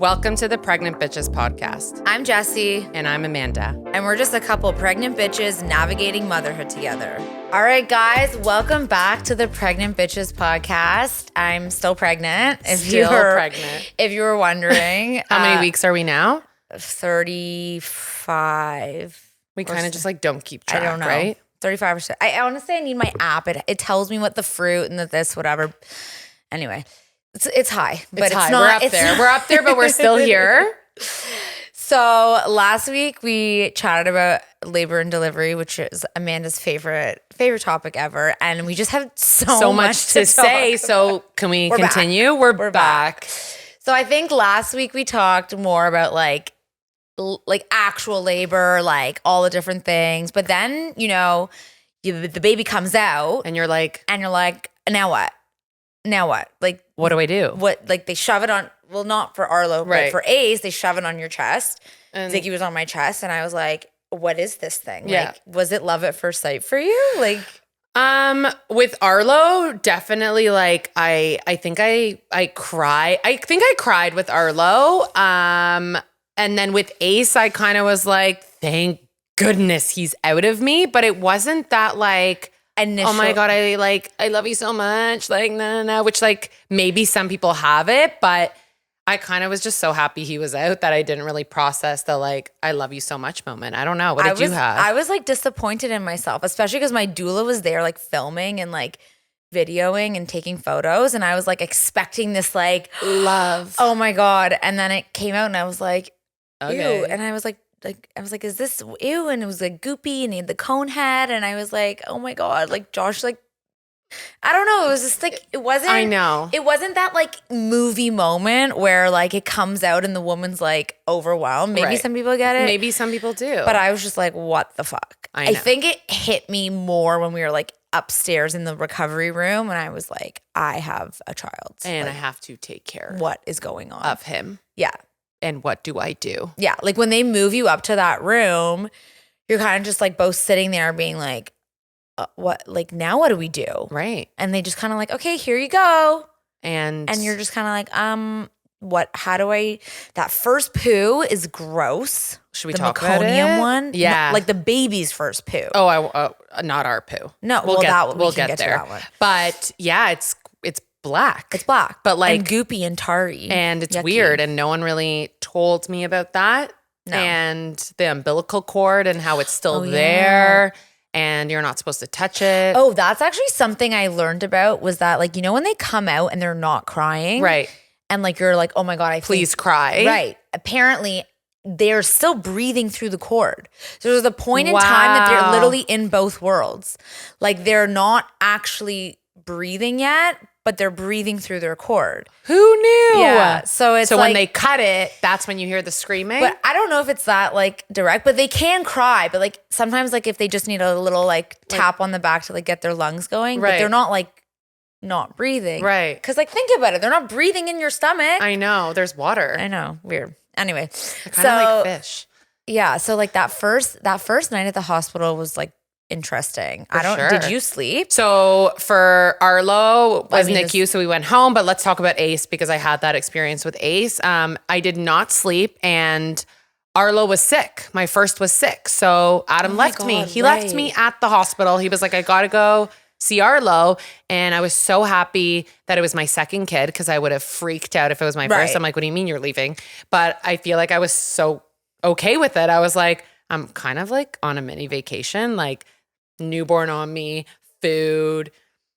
Welcome to the Pregnant Bitches podcast. I'm Jessie. And I'm Amanda. And we're just a couple pregnant bitches navigating motherhood together. All right, guys, welcome back to the Pregnant Bitches podcast. I'm still pregnant. If you were wondering. How many weeks are we now? 35. We kind of just like don't keep track, I don't know. Right? 35 or so. I honestly need my app. It tells me what the fruit and the this, whatever. Anyway, it's high. But it's high. not. We're up there. We're up there, but we're still here. So last week we chatted about labor and delivery, which is Amanda's favorite topic ever, and we just have so much to say. So can we continue? Back. We're back. So I think last week we talked more about like actual labor, like all the different things. But then the baby comes out, and you're like, now what? Now what? Like, what do I do? What? Like they shove it on. Well, not for Arlo, right. but for Ace, they shove it on your chest. And Ziggy was on my chest, and I was like, "What is this thing? Yeah. Like, was it love at first sight for you? Like, with Arlo, definitely. Like, I think I cry. I think I cried with Arlo. And then with Ace, I kind of was like, thank goodness he's out of me. But it wasn't that like. Oh my God, I love you so much. Like, no, which like maybe some people have it, but I kind of was just so happy he was out that I didn't really process the like, I love you so much moment. I don't know. What did you have? I was like disappointed in myself, especially because my doula was there like filming and like videoing and taking photos. And I was like expecting this like love. Oh my God. And then it came out and I was like, okay. Ew. And I was like, is this ew? And it was like goopy and he had the cone head. And I was like, oh my God, like Josh, like, I don't know. It was just like, it wasn't. I know. It wasn't that like movie moment where like it comes out and the woman's like overwhelmed. Maybe some people get it. Maybe some people do. But I was just like, what the fuck? I think it hit me more when we were like upstairs in the recovery room. And I was like, I have a child. And like, I have to take care. What is going on? Of him. Yeah. And what do I do? Yeah. Like when they move you up to that room, you're kind of just like both sitting there being like, what, like now what do we do? Right. And they just kind of like, okay, here you go. And you're just kind of like, how do I, that first poo is gross. Should we talk about it? The meconium one? Yeah. Like the baby's first poo. Oh, not our poo. No, we'll get there. To that one. But yeah, it's black. It's black. But like and goopy and tarry. And it's yucky. weird. And no one really told me about that. No. And the umbilical cord and how it's still there. And you're not supposed to touch it. Oh, that's actually something I learned about was that like, when they come out and they're not crying. Right. And like, you're like, oh my God, Please cry. Right. Apparently they're still breathing through the cord. So there's a point in time that they're literally in both worlds. Like they're not actually breathing yet, but they're breathing through their cord. Who knew? Yeah. So it's when they cut it, that's when you hear the screaming. But I don't know if it's that like direct, but they can cry. But like sometimes like if they just need a little like tap on the back to like get their lungs going, but they're not like not breathing. Right. Because like think about it. They're not breathing in your stomach. I know. There's water. I know. Weird. Anyway. Kind of like fish. Yeah. So like that first night at the hospital was like interesting. Did you sleep? So for Arlo was NICU, so we went home, but let's talk about Ace because I had that experience with Ace. I did not sleep and Arlo was sick. My first was sick. So Adam left me. He left me at the hospital. He was like, I gotta go see Arlo. And I was so happy that it was my second kid because I would have freaked out if it was my first. I'm like, what do you mean you're leaving? But I feel like I was so okay with it. I was like, I'm kind of like on a mini vacation, like newborn on me, food,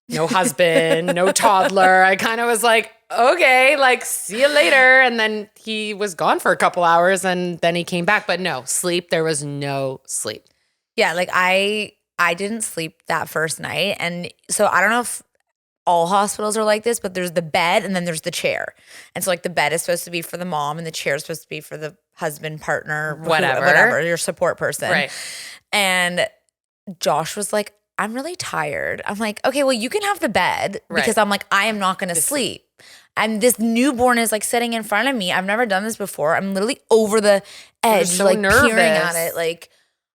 no husband, no toddler. I kind of was like, okay, like see you later. And then he was gone for a couple hours and then he came back. But no sleep. There was no sleep. Yeah, like I didn't sleep that first night. And so I don't know if all hospitals are like this, but there's the bed and then there's the chair. And so like the bed is supposed to be for the mom and the chair is supposed to be for the husband, partner, whatever, your support person. Right. And Josh was like, I'm really tired. I'm like, okay, well, you can have the bed because I'm like, I am not going to sleep. And this newborn is like sitting in front of me. I've never done this before. I'm literally over the edge, so like nervous. peering at it. Like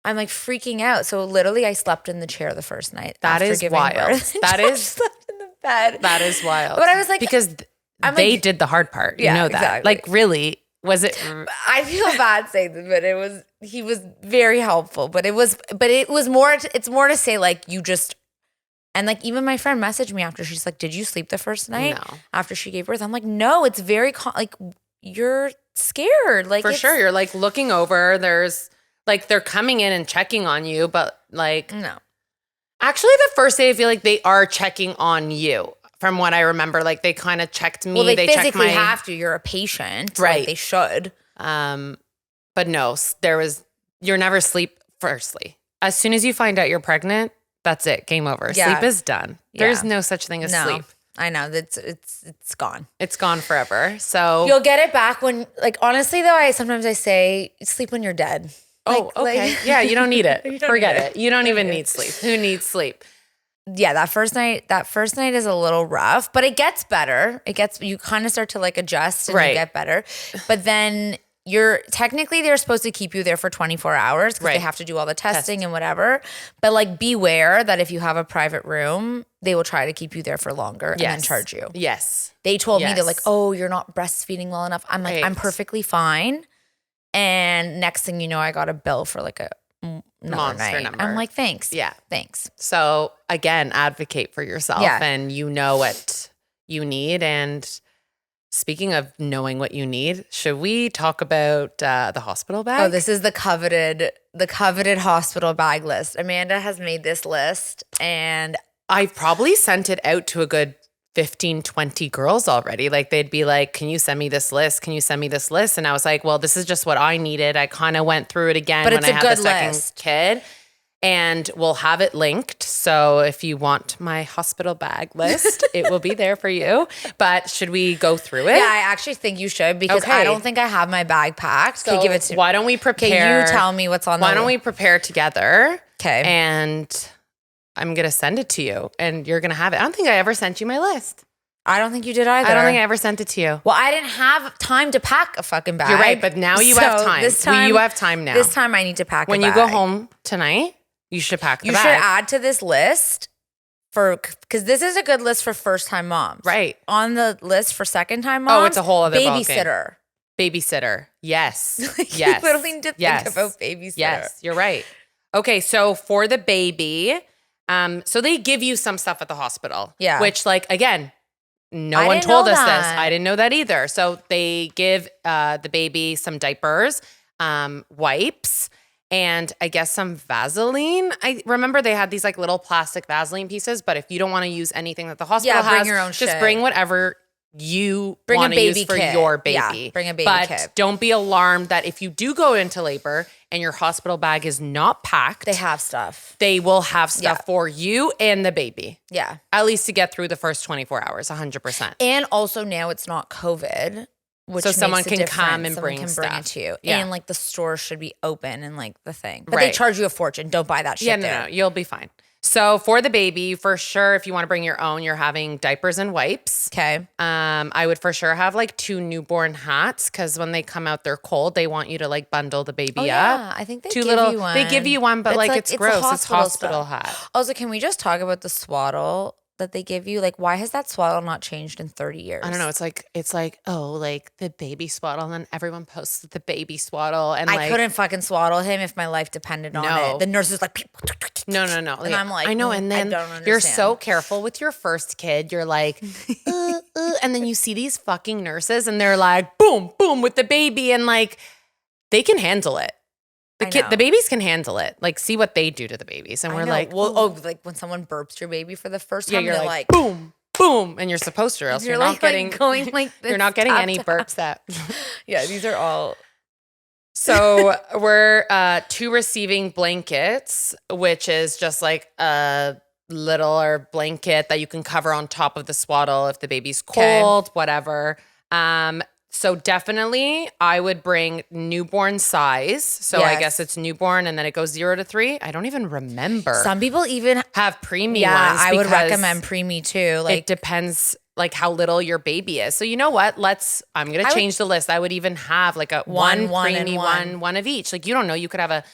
I'm like freaking out. So literally I slept in the chair the first night. That is wild. That is slept in the bed. That is wild. But I was like, because they did the hard part. You know that. Exactly. Like really, Was it? I feel bad saying this, but he was very helpful. But it was more. It's more to say like you just. And like even my friend messaged me after. She's like, "Did you sleep the first night after she gave birth?" I'm like, "No, it's very like you're scared." Like for sure, you're like looking over. There's like they're coming in and checking on you, but like no. Actually, the first day I feel like they are checking on you. From what I remember, like they kind of checked me. Well, they checked physically have to. You're a patient, right? Like they should. But no, you're never sleep. Firstly, as soon as you find out you're pregnant, that's it. Game over. Yeah. Sleep is done. Yeah. There's no such thing as sleep. I know it's gone. It's gone forever. So you'll get it back when, like, honestly though, sometimes I say sleep when you're dead. Oh, okay. Yeah, you don't need it. Forget it. You don't even need sleep. Who needs sleep? Yeah, that first night is a little rough, but it gets better. You kind of start to like adjust and you get better. But then they're supposed to keep you there for 24 hours because they have to do all the testing and whatever. But like beware that if you have a private room, they will try to keep you there for longer and then charge you. Yes. They told me, they're like, "Oh, you're not breastfeeding well enough." I'm like, I'm perfectly fine. And next thing you know, I got a bill for like monster number. I'm like, thanks. Yeah. Thanks. So again, advocate for yourself and you know what you need. And speaking of knowing what you need, should we talk about the hospital bag? Oh, this is the coveted hospital bag list. Amanda has made this list and I've probably sent it out to a good 15, 20 girls already. Like they'd be like, "Can you send me this list? Can you send me this list?" And I was like, well, this is just what I needed. I kind of went through it again when I had the second kid. And we'll have it linked. So if you want my hospital bag list, it will be there for you. But should we go through it? Yeah, I actually think you should because I don't think I have my bag packed. So give it to me. Why don't we prepare? Can you tell me what's on the list? Why don't we prepare together? Okay. And I'm going to send it to you and you're going to have it. I don't think I ever sent you my list. I don't think you did either. I don't think I ever sent it to you. Well, I didn't have time to pack a fucking bag. You're right, but now you have time. You have time now. This time I need to pack a bag. When you go home tonight, you should pack the bag. You should add to this list because this is a good list for first-time moms. Right. On the list for second-time moms. Oh, it's a whole other babysitter. Babysitter. Yes. Yes. You literally need to think about babysitter. Yes, you're right. Okay, so for the baby, so they give you some stuff at the hospital. Yeah. Which, like, again, no one told us this. I didn't know that either. So they give the baby some diapers, wipes, and I guess some Vaseline. I remember they had these like little plastic Vaseline pieces, but if you don't want to use anything that the hospital has, bring your own just shit. Bring whatever you want to use for your baby. Yeah, bring a baby but kit. Don't be alarmed that if you do go into labor and your hospital bag is not packed, they have stuff. They will have stuff for you and the baby. Yeah. At least to get through the first 24 hours, 100%. And also now it's not COVID. Which so someone can come and bring stuff. It to you. Yeah. And like the store should be open and like the thing. But they charge you a fortune. Don't buy that shit there. No, you'll be fine. So for the baby, for sure, if you want to bring your own, you're having diapers and wipes. Okay. I would for sure have like 2 newborn hats because when they come out, they're cold. They want you to like bundle the baby up. Yeah, I think they give you one. They give you one, but like it's gross. It's hospital hat. Also, can we just talk about the swaddle that they give you? Like, why has that swaddle not changed in 30 years? I don't know. It's like, oh, like the baby swaddle, and then everyone posts the baby swaddle, and I couldn't fucking swaddle him if my life depended on it. The nurse is like, no. And I'm like, I know. And then you're so careful with your first kid. You're like, and then you see these fucking nurses, and they're like, boom, boom, with the baby, and like they can handle it. The babies can handle it. Like, see what they do to the babies. And we're like, well, like when someone burps your baby for the first time, you're like, boom, boom. And you're supposed to, or else you're not getting going like this. You're not getting any burps that. Yeah, these are all. So we're 2 receiving blankets, which is just like a littler blanket that you can cover on top of the swaddle if the baby's cold, whatever. So definitely I would bring newborn size. So I guess it's newborn and then it goes 0 to 3. I don't even remember. Some people even have preemie ones. Yeah, I would recommend preemie too. Like, it depends like how little your baby is. So you know what? I'm going to change the list. I would even have like a one preemie, one of each. Like you don't know. You could have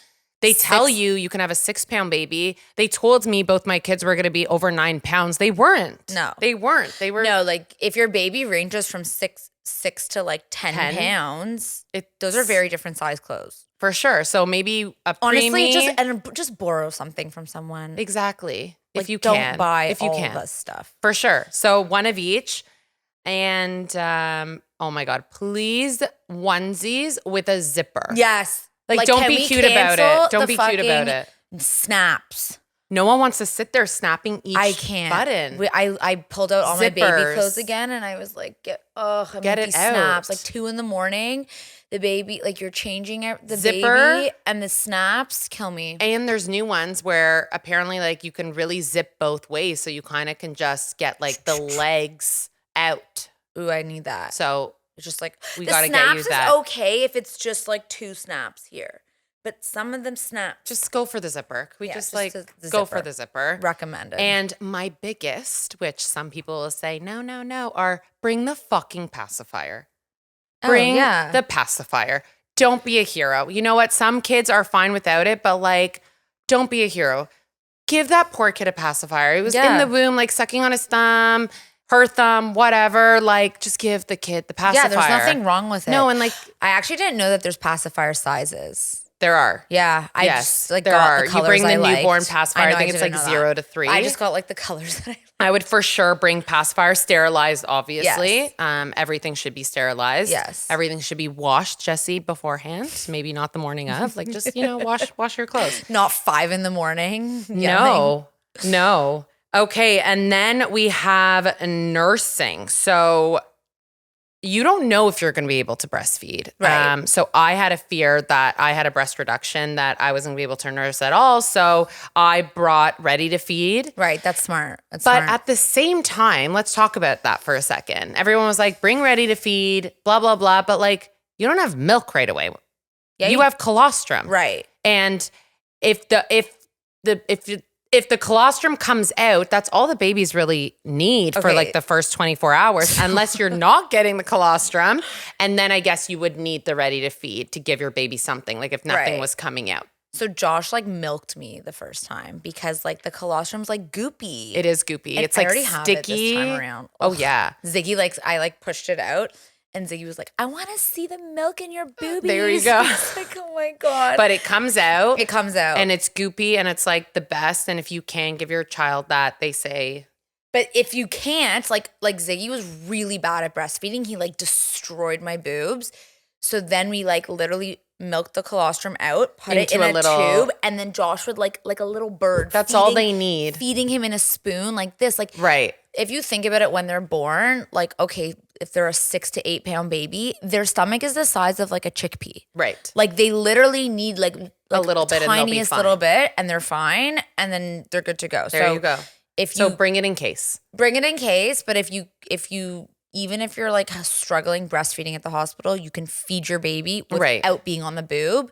they tell you can have a 6-pound baby. They told me both my kids were going to be over 9 pounds. They weren't. No. They weren't. They were. No, like if your baby ranges from 6 6 to like 10 10? pounds, those are very different size clothes. For sure. So maybe a Honestly, preemie. just borrow something from someone. Exactly. Like, if you don't can. buy if you all can. this stuff. For sure. So one of each. And oh my God, please onesies with a zipper. Yes. Like don't be cute about it. Don't be cute about it. Snaps. No one wants to sit there snapping each button. I pulled out all my baby Zippers. clothes again and I was like, get it snaps. out. Like 2 a.m, the baby, like you're changing the Zipper. baby and the snaps kill me. And there's new ones where apparently like you can really zip both ways. So you kind of can just get like the legs out. Ooh, I need that. So it's just like we got to get you that. Snaps is okay if it's just like 2 snaps here. But some of them snap. Just go for the zipper. Can we just the go for the zipper? Recommended. And my biggest, which some people will say, no, are bring the fucking pacifier. Bring the pacifier. Don't be a hero. You know what? Some kids are fine without it, but like, don't be a hero. Give that poor kid a pacifier. He was in the womb, like sucking on his thumb, her thumb, whatever. Like, just give the kid the pacifier. Yeah, there's nothing wrong with it. No, and like, I actually didn't know that there's pacifier sizes. There are. Yeah. I just like got the colors you bring the I newborn liked. pacifier. I think it's like 0 to 3. I just got like the colors that I liked. I would for sure bring pacifier, sterilized, obviously. Yes. Everything should be sterilized. Yes. Everything should be washed, Jessie, beforehand. Maybe not the morning of. Like just, wash your clothes. Not 5 a.m. No. Okay. And then we have nursing. So you don't know if you're going to be able to breastfeed. Right. So I had a fear that I had a breast reduction, that I wasn't going to be able to nurse at all. So I brought ready to feed. Right. That's smart. But at the same time, let's talk about that for a second. Everyone was like, bring ready to feed, blah, blah, blah. But like, you don't have milk right away. Yeah, you have colostrum. Right. And if the colostrum comes out, that's all the babies really need for like the first 24 hours, unless you're not getting the colostrum. And then I guess you would need the ready to feed to give your baby something, like if nothing was coming out. So Josh like milked me the first time because like the colostrum's like goopy. It is goopy. And it's like I already have it this sticky. time around. Oh yeah. Ziggy I pushed it out. And Ziggy was like, I want to see the milk in your boobies. There you go. It's like, oh my God. But it comes out. It comes out. And it's goopy and it's like the best. And if you can give your child that, they say. But if you can't, like Ziggy was really bad at breastfeeding. He like destroyed my boobs. So then we like literally milked the colostrum out, put it in a tube, and then Josh would like a little bird. That's all they need. Feeding him in a spoon like this. Like right. If you think about it when they're born, like, okay, if they're a 6 to 8 pound baby, their stomach is the size of like a chickpea. Right. Like they literally need like a little bit, tiniest little bit, and they're fine, and then they're good to go. There you go. So bring it in case. Bring it in case, but if you even if you're like struggling breastfeeding at the hospital, you can feed your baby without being on the boob.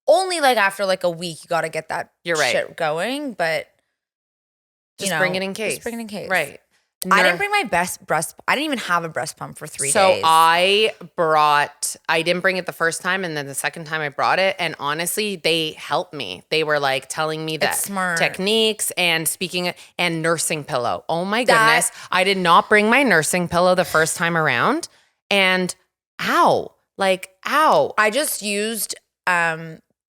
Only like after like a week, you got to get that shit going, but just bring it in case. Just bring it in case. Right. I didn't bring my breast. I didn't even have a breast pump for 3 days. So I didn't bring it the first time, and then the second time I brought it, and honestly, they helped me. They were like telling me that techniques and and nursing pillow. Oh my goodness. I did not bring my nursing pillow the first time around, and ow. I just used,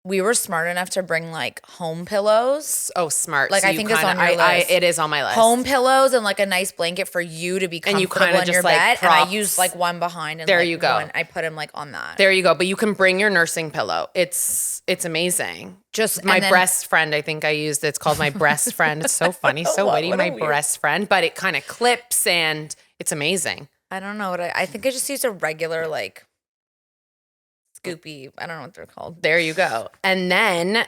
we were smart enough to bring like home pillows. Oh, smart. Like so I think it's on your list. It is on my list. Home pillows and like a nice blanket for you to be comfortable in your bed. Props. And I used like one behind. And there you go. I put him like on that. There you go. But you can bring your nursing pillow. It's amazing. Just my breast friend. I think I used it. It's called my breast friend. It's so funny, so witty. My breast friend. But it kind of clips and it's amazing. I don't know what I think. I just used a regular like scoopy. I don't know what they're called. There you go. And then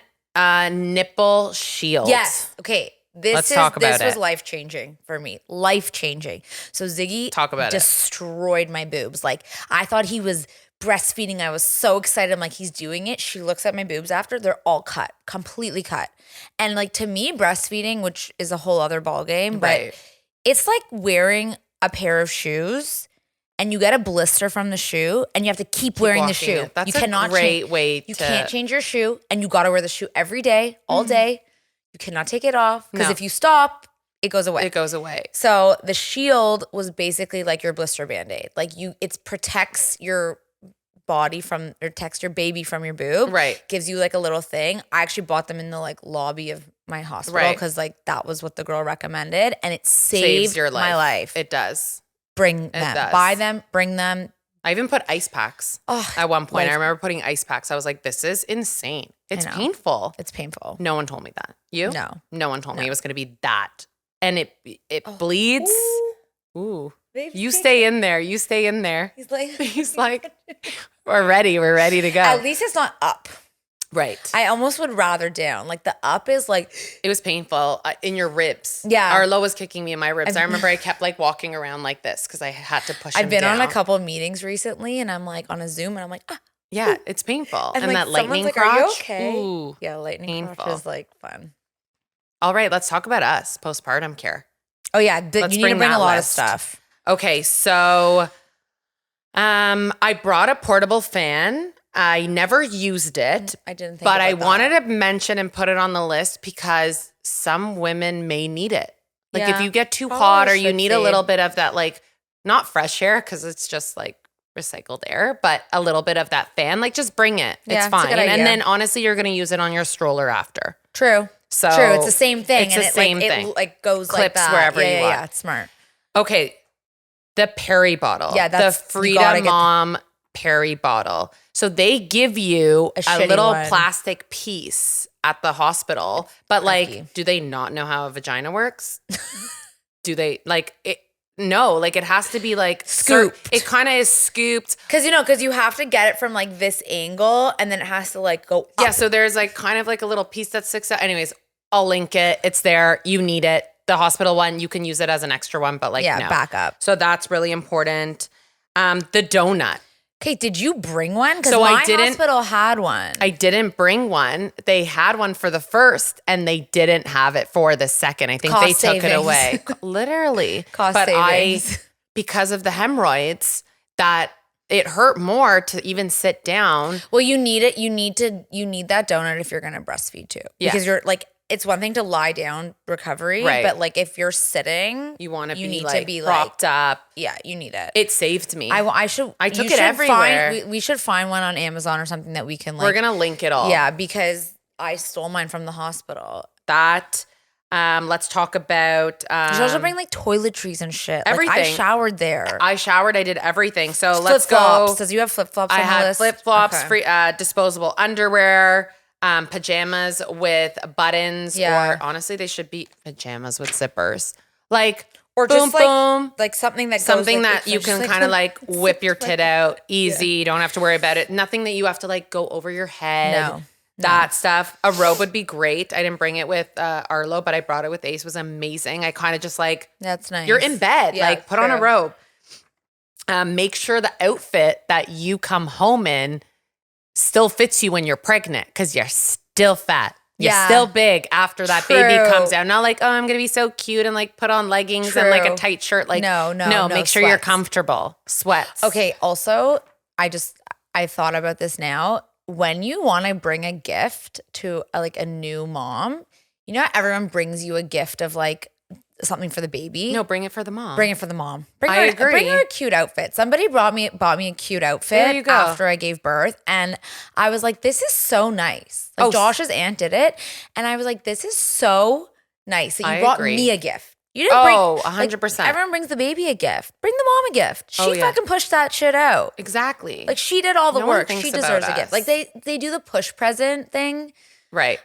nipple shield. Yes. Okay. Let's talk about this was life-changing for me. Life-changing. So Ziggy destroyed my boobs. Like I thought he was breastfeeding. I was so excited. I'm like, he's doing it. She looks at my boobs after. They're all cut. Completely cut. And like to me, breastfeeding, which is a whole other ballgame, but it's like wearing a pair of shoes and you get a blister from the shoe and you have to keep wearing the shoe. That's a great way You can't change your shoe and you got to wear the shoe every day, all day. You cannot take it off because if you stop, it goes away. It goes away. So the shield was basically like your blister Band-Aid. Like it protects your body from, or protects your baby from your boob. Right. Gives you like a little thing. I actually bought them in the like lobby of my hospital because like that was what the girl recommended, and it saved your life. my life. It does. Bring them. Buy them. Bring them. I even put ice packs at one point. I remember putting ice packs. I was like, this is insane. It's painful. It's painful. No one told me that. You? No. No one told me it was going to be that. And it bleeds. Ooh. You stay in there. You stay in there. He's like, we're ready. We're ready to go. At least it's not up. Right. I almost would rather down. Like the up is like. It was painful in your ribs. Yeah. Arlo was kicking me in my ribs. I remember I kept like walking around like this because I had to push him I've been down. on a couple of meetings recently and I'm like on a Zoom and I'm like, yeah, it's painful. And like, that lightning like, crotch. Are you okay? Ooh, yeah, lightning painful. crotch is like fun. All right, let's talk about us, postpartum care. Oh yeah, you need to bring a lot of stuff. Okay, so I brought a portable fan. I never used it. I didn't think but I that. wanted to mention and put it on the list because some women may need it. Like if you get too hot or you need a little bit of that, like not fresh air because it's just like recycled air, but a little bit of that fan, like just bring it. Yeah, it's fine. a good idea. And then honestly, you're going to use it on your stroller after. True. So true. It's the same thing. It's and the same thing. It like goes Clips like that. wherever you want. Yeah, it's smart. Okay. The Perry bottle. Yeah, the Freedom Mom Perry bottle. So they give you a little plastic piece at the hospital, but like, do they not know how a vagina works? Do they like it? No, like it has to be like scooped. It kind of is scooped. Because you have to get it from like this angle and then it has to like go up. Yeah, so there's like kind of like a little piece that sticks out. Anyways, I'll link it. It's there. You need it. The hospital one, you can use it as an extra one, but like no. Back up. So that's really important. The donut. Okay, did you bring one? Because so my I didn't, hospital had one. I didn't bring one. They had one for the first and they didn't have it for the second. I think they took it away. Literally. Cost but savings. Because of the hemorrhoids, that it hurt more to even sit down. Well, you need it. You need that donut if you're going to breastfeed too. Because you're like, it's one thing to lie down recovery, right. but like if you're sitting, you want to be need like to be propped up. Yeah, you need it. It saved me. I took it everywhere. We should find one on Amazon or something that we can like. We're gonna link it all. Yeah, because I stole mine from the hospital. That. Let's talk about. You should also bring like toiletries and shit. Everything. Like, I showered there. I did everything. So let's go. go. Does you have flip flops? I had flip flops, okay. free disposable underwear. Pajamas with buttons, or honestly, they should be pajamas with zippers. Like, or boom, just boom, like something that you can kind of like whip your tit out easy. You don't have to worry about it. Nothing that you have to like go over your head. No. That stuff. A robe would be great. I didn't bring it with Arlo, but I brought it with Ace. It was amazing. I kind of just like, that's nice. You're in bed, like put on a robe. Make sure the outfit that you come home in still fits you when you're pregnant because you're still fat. You're still big after that baby comes out. Not like, oh, I'm going to be so cute and like put on leggings and like a tight shirt. Like, no, make sure you're comfortable. Sweats. Okay. Also, I thought about this now. When you want to bring a gift to like a new mom, you know how everyone brings you a gift of like something for the baby? No, bring it for the mom. Bring it for the mom. I agree. Bring her a cute outfit. Somebody bought me a cute outfit after I gave birth. And I was like, this is so nice. Like Josh's aunt did it. And I was like, this is so nice that you brought me a gift. You didn't bring 100%. Like, everyone brings the baby a gift. Bring the mom a gift. She fucking pushed that shit out. Exactly. Like she did all the work. She deserves a gift. Like they do the push present thing. Right.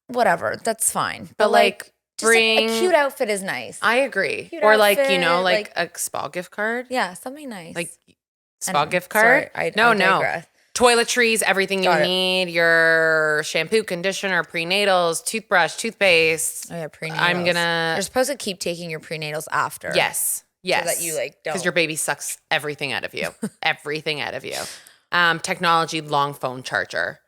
Whatever. That's fine. But like a cute outfit is nice. I agree. Cute or outfit, like, you know, like a spa gift card. Yeah, something nice. Like spa gift card. Sorry, no. Toiletries, everything you need, your shampoo, conditioner, prenatals, toothbrush, toothpaste. Oh yeah, prenatals. You're supposed to keep taking your prenatals after. Yes. So that you like don't. Because your baby sucks everything out of you. Everything out of you. Technology, long phone charger.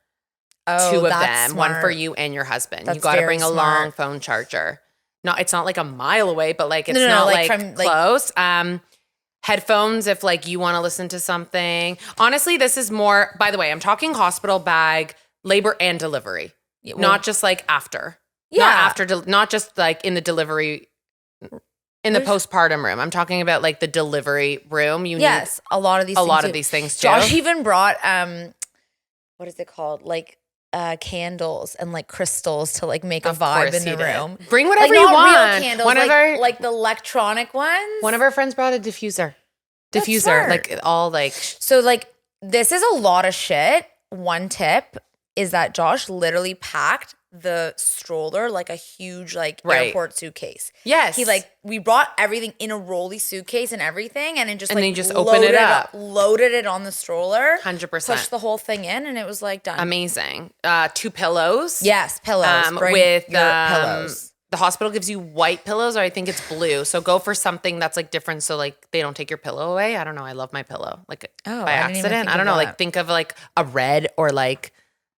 Oh, 2 of that's them, smart. one for you and your husband. That's you got to bring a smart. long phone charger. No, it's not like a mile away, but like it's not like close. Headphones if like you want to listen to something. Honestly, this is more, by the way, I'm talking hospital bag, labor and delivery. Not just like after. Yeah. Not just like in the delivery In the postpartum room. I'm talking about like the delivery room. You need a lot of these things too. too. Josh even brought what is it called? Like candles and like crystals to like make a vibe in the room. Bring whatever like, you not want. Real candles, like the electronic ones. One of our friends brought a diffuser. Like all like. So like this is a lot of shit. One tip is that Josh literally packed the stroller like a huge like airport suitcase. Yes. We brought everything in a rolly suitcase and everything, and then just opened it up. Loaded it on the stroller. 100%. Pushed the whole thing in, and it was like done. Amazing. 2 pillows. Yes, pillows. Bring with your pillows. The hospital gives you white pillows, or I think it's blue. So go for something that's like different, so like they don't take your pillow away. I don't know. I love my pillow. Like by accident. I don't know. Like think of like a red or like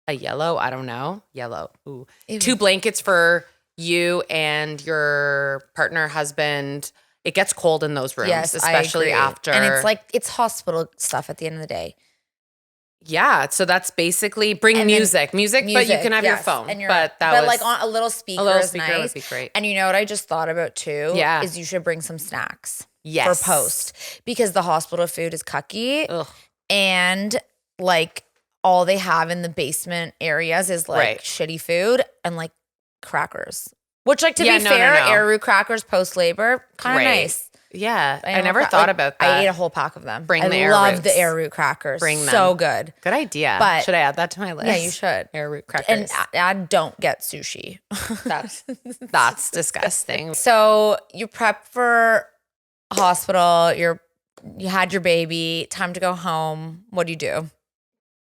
a yellow. I don't know. Yellow. Ooh. Ew. 2 blankets for you and your partner, husband. It gets cold in those rooms, especially after. And it's hospital stuff at the end of the day. Yeah, so that's basically bring music, but you can have your phone. And but like on a little speaker is nice. Would be great. And you know what I just thought about too? Yeah. Is you should bring some snacks. Yes. For post, because the hospital food is cucky. Ugh. And like all they have in the basement areas is like shitty food and like crackers. Which like to be fair, arrowroot crackers post labor kind of nice. Yeah, I never thought about that. I ate a whole pack of them. I love the arrowroot crackers. Bring them. So good. Good idea. But should I add that to my list? Yeah, you should. Arrowroot crackers. And don't get sushi. That's disgusting. So you prep for hospital. You had your baby. Time to go home. What do?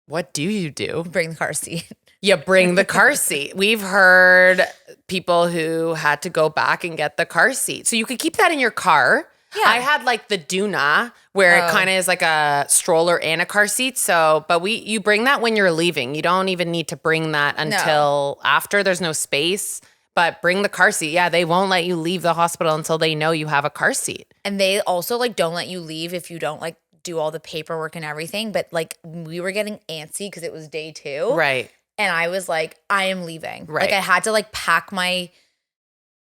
What do you do? Bring the car seat. You bring the car seat. We've heard people who had to go back and get the car seat. So you could keep that in your car. Yeah. I had like the Duna where it kind of is like a stroller and a car seat. So, but you bring that when you're leaving. You don't even need to bring that until after. There's no space. But bring the car seat. Yeah, they won't let you leave the hospital until they know you have a car seat. And they also like don't let you leave if you don't like do all the paperwork and everything. But like we were getting antsy because it was day 2. Right. And I was like, I am leaving. Right. Like I had to like pack my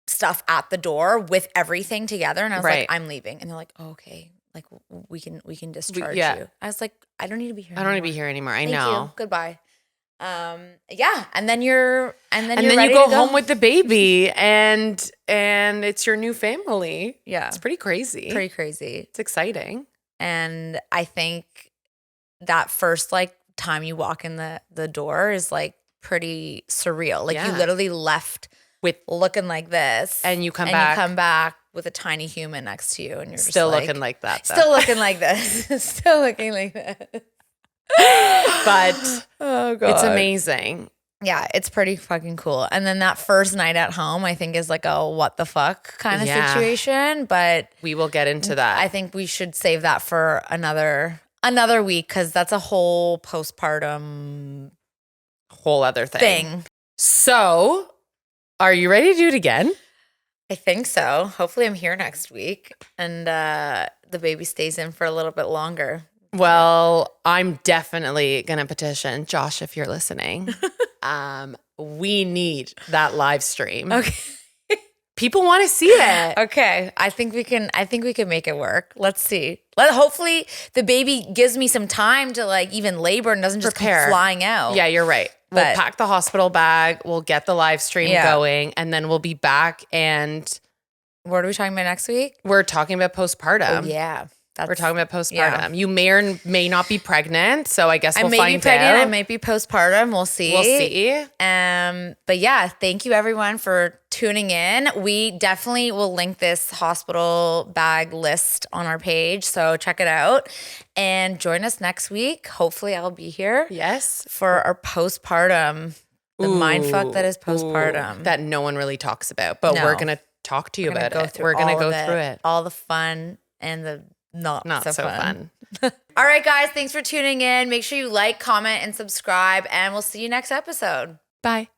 stuff at the door with everything together. And I was like, I'm leaving. And they're like, oh, okay. Like we can discharge you. I was like, I don't need to be here. I don't need to be here anymore. I Thank know. you. Goodbye. Yeah. And then you go home with the baby and it's your new family. Yeah. It's pretty crazy. It's exciting. And I think that first like time you walk in the door is like pretty surreal. Like you literally left with looking like this and you come back with a tiny human next to you and you're still just looking like that. Still looking like this. Still looking like that. But oh God. It's amazing. Yeah, it's pretty fucking cool. And then that first night at home, I think is like a what the fuck kind of situation. But we will get into that. I think we should save that for another week because that's a whole postpartum whole other thing. So, are you ready to do it again? I think so. Hopefully, I'm here next week and the baby stays in for a little bit longer. Well, I'm definitely going to petition Josh if you're listening. We need that live stream. Okay. People want to see it. Okay. I think we can make it work. Let's see. Hopefully the baby gives me some time to like even labor and doesn't just come flying out. Yeah, you're right. We'll pack the hospital bag. We'll get the live stream going and then we'll be back. And what are we talking about next week? We're talking about postpartum. Oh, yeah. We're talking about postpartum. Yeah. You may or may not be pregnant, so I guess we'll find out. I may be pregnant. I might be postpartum. We'll see. But yeah, thank you everyone for tuning in. We definitely will link this hospital bag list on our page, so check it out and join us next week. Hopefully, I'll be here. Yes, for our postpartum, the mindfuck that is postpartum that no one really talks about, but we're gonna talk to you about it. We're gonna go through it, all the fun and the not so fun. All right, guys. Thanks for tuning in. Make sure you like, comment, and subscribe, and we'll see you next episode. Bye.